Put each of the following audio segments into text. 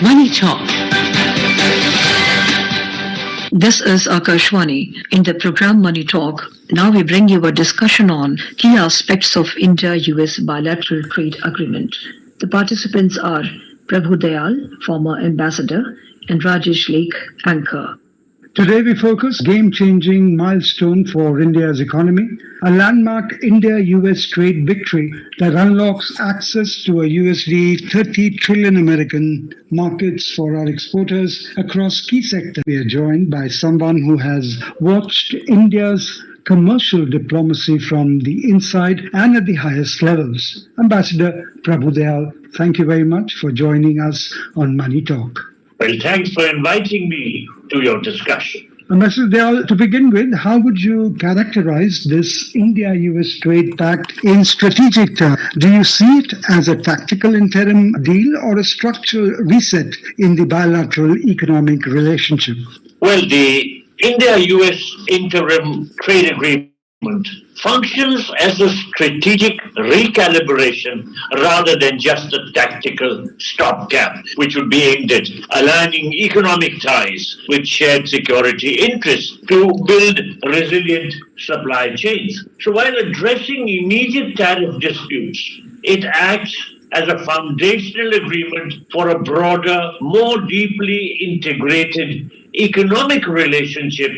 Money Talk. This is Akashwani. In the program Money Talk, now we bring you a discussion on key aspects of India-US bilateral trade agreement. The participants are Prabhu Dayal, former ambassador, and Rajesh Lake, anchor. Today we focus game-changing milestone for India's economy, a landmark India-US trade victory that unlocks access to a USD 30 trillion American markets for our exporters across key sectors. We are joined by someone who has watched India's commercial diplomacy from the inside and at the highest levels. Ambassador Prabhu Dayal, thank you very much for joining us on Money Talk. Well, thanks for inviting me to your discussion. Ambassador Dayal, to begin with, how would you characterize this India-US trade pact in strategic terms? Do you see it as a tactical interim deal or a structural reset in the bilateral economic relationship? Well, the India-US interim trade agreement functions as a strategic recalibration rather than just a tactical stopgap, which would be aimed at aligning economic ties with shared security interests to build resilient supply chains. So while addressing immediate tariff disputes, it acts as a foundational agreement for a broader, more deeply integrated economic relationship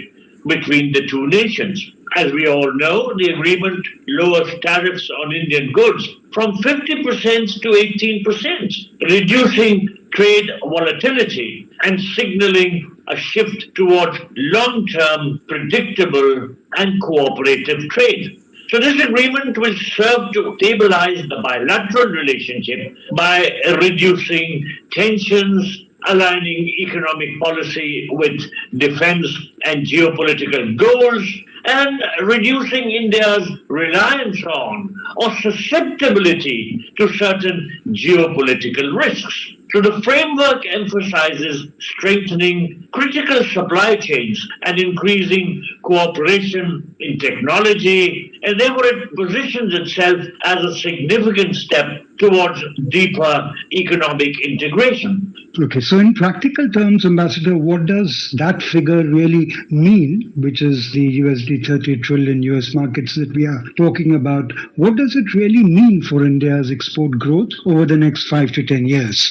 between the two nations. As we all know, the agreement lowers tariffs on Indian goods from 50% to 18%, reducing trade volatility and signaling a shift towards long-term, predictable and cooperative trade. So this agreement will serve to stabilize the bilateral relationship by reducing tensions, aligning economic policy with defense and geopolitical goals, and reducing India's reliance on or susceptibility to certain geopolitical risks. So the framework emphasizes strengthening critical supply chains and increasing cooperation in technology, and therefore it positions itself as a significant step towards deeper economic integration. Okay, so in practical terms, Ambassador, what does that figure really mean, which is the USD 30 trillion US markets that we are talking about? What does it really mean for India's export growth over the next 5 to 10 years?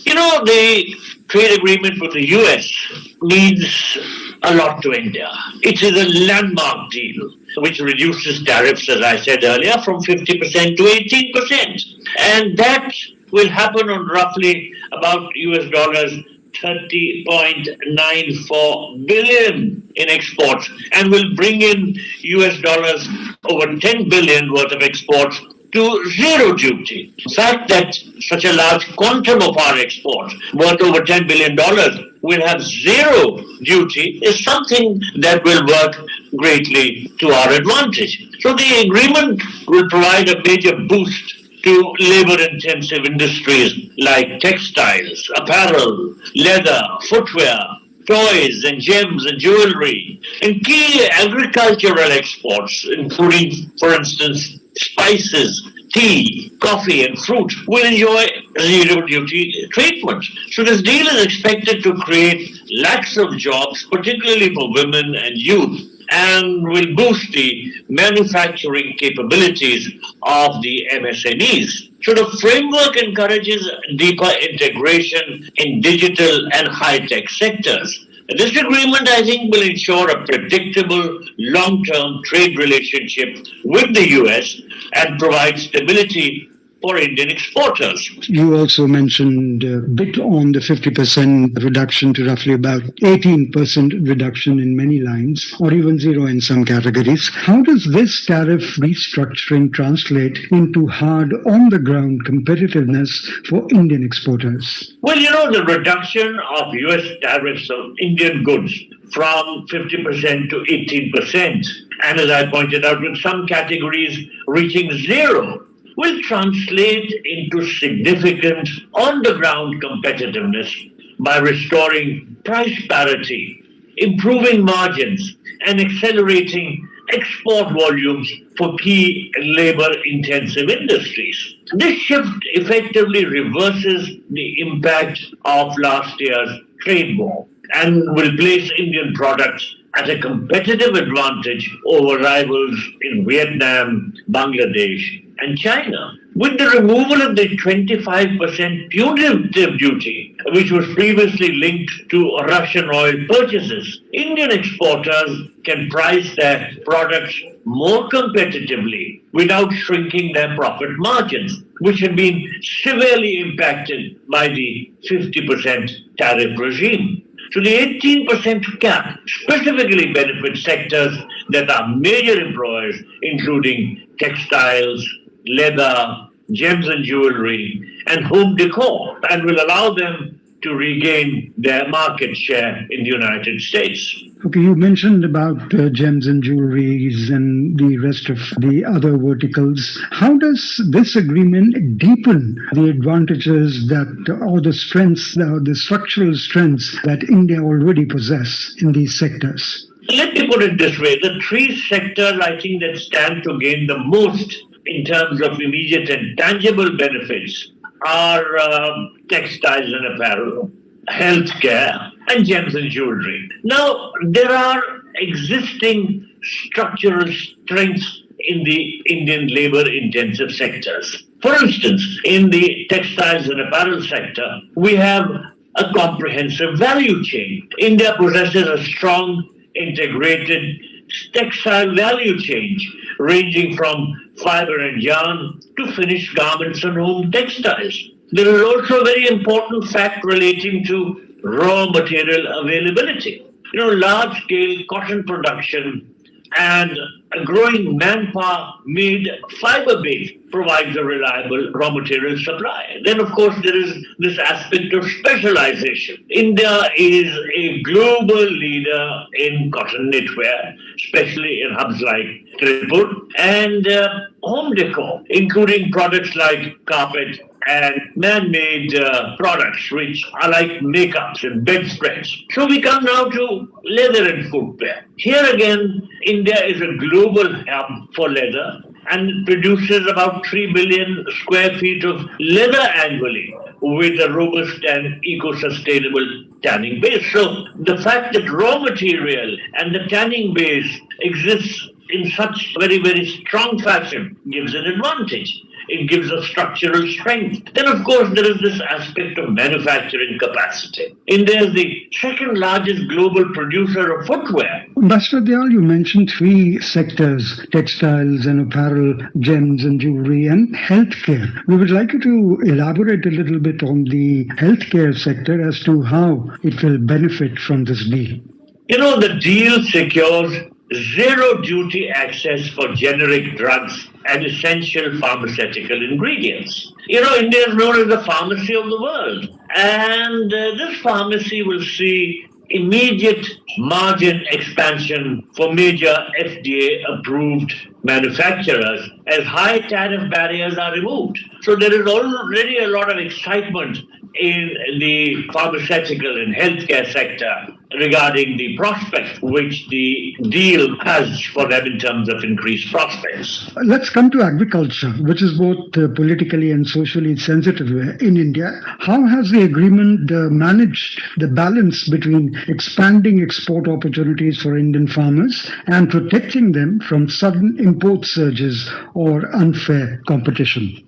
You know, the trade agreement with the US means a lot to India. It is a landmark deal which reduces tariffs, as I said earlier, from 50% to 18%. And that will happen on roughly about US dollars 30.94 billion in exports and will bring in US dollars over 10 billion worth of exports to zero duty. The fact that such a large quantum of our exports, worth over $10 billion, will have zero duty is something that will work greatly to our advantage. So the agreement will provide a major boost to labor-intensive industries like textiles, apparel, leather, footwear, toys and gems and jewelry, and key agricultural exports, including, for instance, spices, tea, coffee, and fruit, will enjoy zero-duty treatment. So this deal is expected to create lakhs of jobs, particularly for women and youth, and will boost the manufacturing capabilities of the MSMEs. So the framework encourages deeper integration in digital and high-tech sectors. This agreement, I think, will ensure a predictable long-term trade relationship with the US and provide stability for Indian exporters. You also mentioned a bit on the 50% reduction to roughly about 18% reduction in many lines, or even zero in some categories. How does this tariff restructuring translate into hard on-the-ground competitiveness for Indian exporters? Well, you know, the reduction of US tariffs on Indian goods from 50% to 18%, and as I pointed out, in some categories reaching zero, will translate into significant on-the-ground competitiveness by restoring price parity, improving margins, and accelerating export volumes for key labor-intensive industries. This shift effectively reverses the impact of last year's trade war and will place Indian products at a competitive advantage over rivals in Vietnam, Bangladesh, and China. With the removal of the 25% punitive duty, which was previously linked to Russian oil purchases, Indian exporters can price their products more competitively without shrinking their profit margins, which had been severely impacted by the 50% tariff regime. So the 18% cap specifically benefits sectors that are major employers, including textiles, leather, gems and jewelry, and home decor, and will allow them to regain their market share in the United States. Okay, you mentioned about gems and jewelries and the rest of the other verticals. How does this agreement deepen the advantages that, or the strengths, the structural strengths that India already possess in these sectors? Let me put it this way. The three sectors I think that stand to gain the most in terms of immediate and tangible benefits are textiles and apparel, healthcare, and gems and jewelry. Now, there are existing structural strengths in the Indian labor-intensive sectors. For instance, in the textiles and apparel sector, we have a comprehensive value chain. India possesses a strong integrated textile value chain ranging from fiber and yarn to finished garments and home textiles. There is also a very important fact relating to raw material availability. Large-scale cotton production and a growing manpower-made fiber base provides a reliable raw material supply. Then, of course, there is this aspect of specialization. India is a global leader in cotton knitwear, especially in hubs like Tripur, and home decor, including products like carpet and man-made products, which are like makeups and bedspreads. So we come now to leather and footwear. Here again, India is a global hub for leather and produces about 3 billion square feet of leather annually with a robust and eco-sustainable tanning base. So the fact that raw material and the tanning base exists in such very, very strong fashion gives an advantage. It gives a structural strength. Then, of course, there is this aspect of manufacturing capacity. India is the second largest global producer of footwear. Ambassador Dayal, you mentioned three sectors: textiles and apparel, gems and jewelry, and healthcare. We would like you to elaborate a little bit on the healthcare sector as to how it will benefit from this deal. The deal secures zero duty access for generic drugs and essential pharmaceutical ingredients. India is known as the pharmacy of the world. And this pharmacy will see immediate margin expansion for major FDA-approved manufacturers as high tariff barriers are removed. So there is already a lot of excitement in the pharmaceutical and healthcare sector regarding the prospects which the deal has for them in terms of increased prospects. Let's come to agriculture, which is both politically and socially sensitive in India. How has the agreement managed the balance between expanding export opportunities for Indian farmers and protecting them from sudden import surges or unfair competition?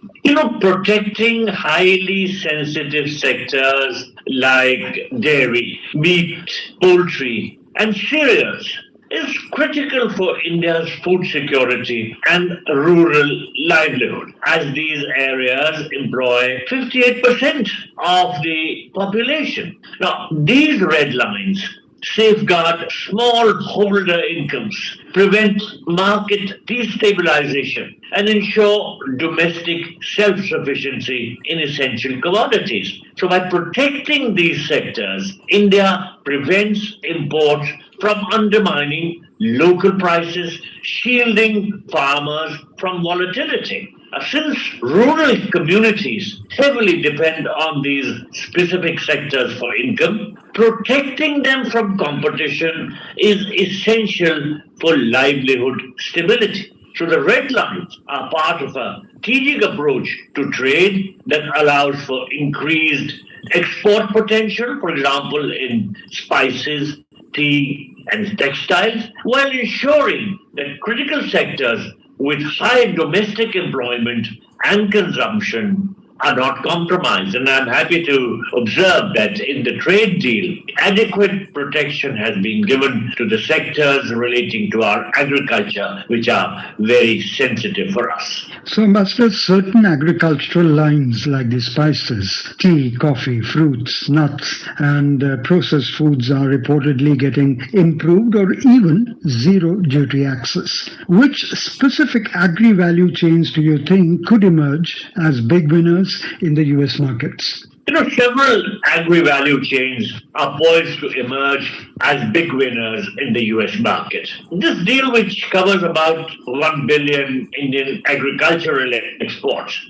Protecting highly sensitive sectors like dairy, meat, poultry, and cereals is critical for India's food security and rural livelihood, as these areas employ 58% of the population. Now, these red lines safeguard smallholder incomes, prevent market destabilization, and ensure domestic self-sufficiency in essential commodities. So by protecting these sectors, India prevents imports from undermining local prices, shielding farmers from volatility. Since rural communities heavily depend on these specific sectors for income, protecting them from competition is essential for livelihood stability. So the red lines are part of a strategic approach to trade that allows for increased export potential, for example, in spices, tea, and textiles, while ensuring that critical sectors with high domestic employment and consumption are not compromised. And I'm happy to observe that in the trade deal, adequate protection has been given to the sectors relating to our agriculture, which are very sensitive for us. So, Ambassador, certain agricultural lines like the spices, tea, coffee, fruits, nuts, and processed foods are reportedly getting improved or even zero duty access. Which specific agri-value chains do you think could emerge as big winners in the US markets? Several agri-value chains are poised to emerge as big winners in the US market. This deal, which covers about 1 billion Indian agricultural exports,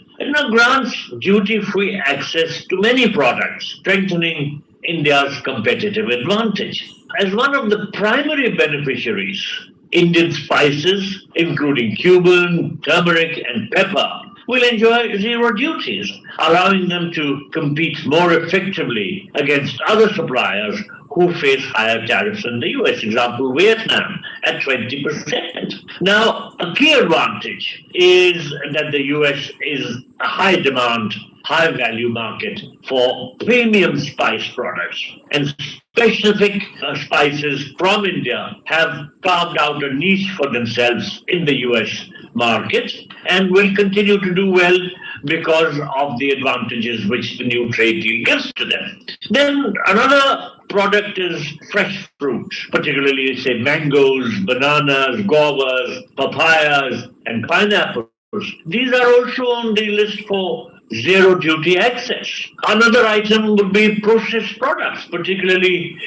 grants duty-free access to many products, strengthening India's competitive advantage. As one of the primary beneficiaries, Indian spices, including cumin, turmeric, and pepper, will enjoy zero duties, allowing them to compete more effectively against other suppliers who face higher tariffs in the US. Example, Vietnam at 20%. Now, a key advantage is that the US is a high demand, high value market for premium spice products, and specific spices from India have carved out a niche for themselves in the US market and will continue to do well because of the advantages which the new trade deal gives to them. Then another product is fresh fruits, particularly, say, mangoes, bananas, guavas, papayas, and pineapples. These are also on the list for zero duty access. Another item would be processed products, particularly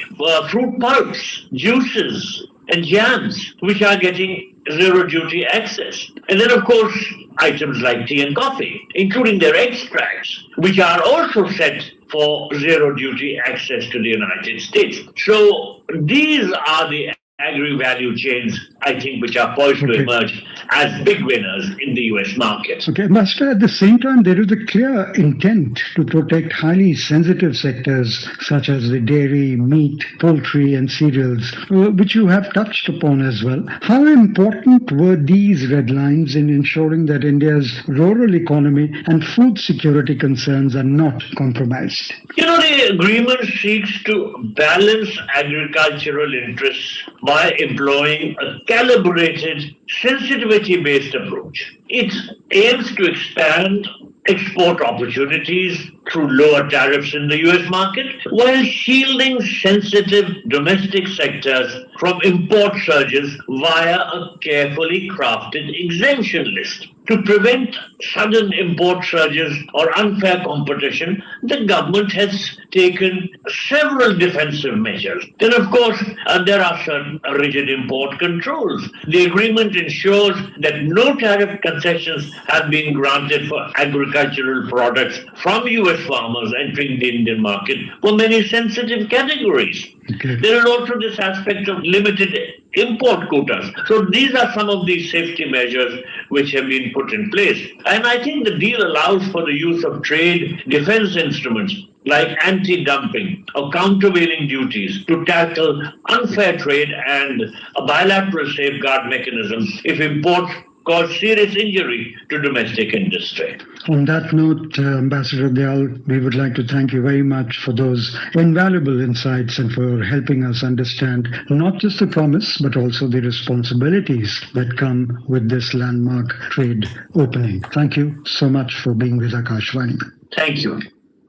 fruit pulps, juices, and jams, which are getting zero duty access. And then, of course, items like tea and coffee, including their extracts, which are also set for zero duty access to the United States. So these are the agri-value chains, I think, which are poised to emerge as big winners in the US market. Okay, Master, at the same time, there is a clear intent to protect highly sensitive sectors such as the dairy, meat, poultry, and cereals, which you have touched upon as well. How important were these red lines in ensuring that India's rural economy and food security concerns are not compromised? The agreement seeks to balance agricultural interests by employing a calibrated, sensitivity-based approach. It aims to expand export opportunities through lower tariffs in the US market, while shielding sensitive domestic sectors from import surges via a carefully crafted exemption list. To prevent sudden import surges or unfair competition, the government has taken several defensive measures. Then, of course, there are certain rigid import controls. The agreement ensures that no tariff concessions have been granted for agricultural products from US farmers entering the Indian market for many sensitive categories. Okay. There is also this aspect of limited import quotas. So these are some of the safety measures which have been put in place. And I think the deal allows for the use of trade defense instruments like anti-dumping or countervailing duties to tackle unfair trade and a bilateral safeguard mechanism if imports cause serious injury to domestic industry. On that note, Ambassador Dayal, we would like to thank you very much for those invaluable insights and for helping us understand not just the promise, but also the responsibilities that come with this landmark trade opening. Thank you so much for being with Akashvani. Thank you.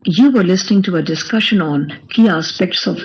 You were listening to a discussion on key aspects of